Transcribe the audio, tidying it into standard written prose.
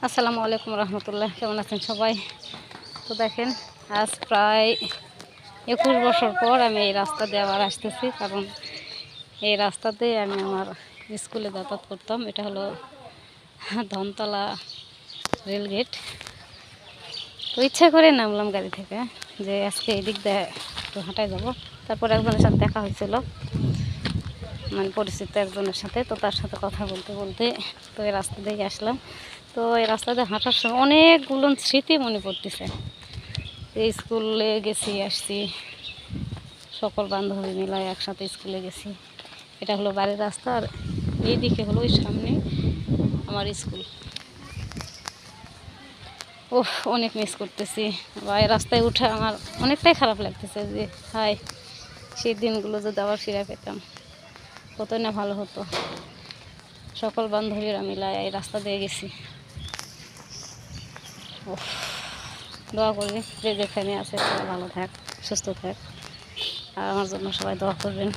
আসসালামু আলাইকুম রহমতুল্লাহ। কেমন আছেন সবাই? তো দেখেন, আজ প্রায় 21 বছর পর আমি এই রাস্তা দিয়ে আবার আসতেছি, কারণ এই রাস্তাতে আমি আমার স্কুলে যাতায়াত করতাম। এটা হলো ধনতলা রেলগেট। তো ইচ্ছা করে নামলাম গাড়ি থেকে যে আজকে এই দিক দিয়ে একটু হাঁটায় যাব। তারপর একজনের সাথে দেখা হয়েছিল, মানে পরিচিত একজনের সাথে। তো তার সাথে কথা বলতে বলতে তো এই রাস্তা দিয়ে আসলাম। তো এই রাস্তাতে হাঁটার সময় অনেকগুলো স্মৃতি মনে পড়তেছে। এই স্কুলে গেছি, আসছি, সকল বান্ধবী মিলায় একসাথে স্কুলে গেছি। এটা হলো বাড়ির রাস্তা, আর এই দিকে হলো ওই সামনে আমার স্কুল। ওহ, অনেক মিস করতেছি। বা এই রাস্তায় উঠে আমার অনেকটাই খারাপ লাগতেছে যে হাই, সেই দিনগুলো যদি আবার ফিরে পেতাম কতই না ভালো হতো। সকল বান্ধবীরা মিলায় এই রাস্তা দিয়ে গেছি। ওহ, দোয়া করি যে যেখানে আছে সবাই ভালো থাক, সুস্থ থাক, আর আমার জন্য সবাই দোয়া করবেন।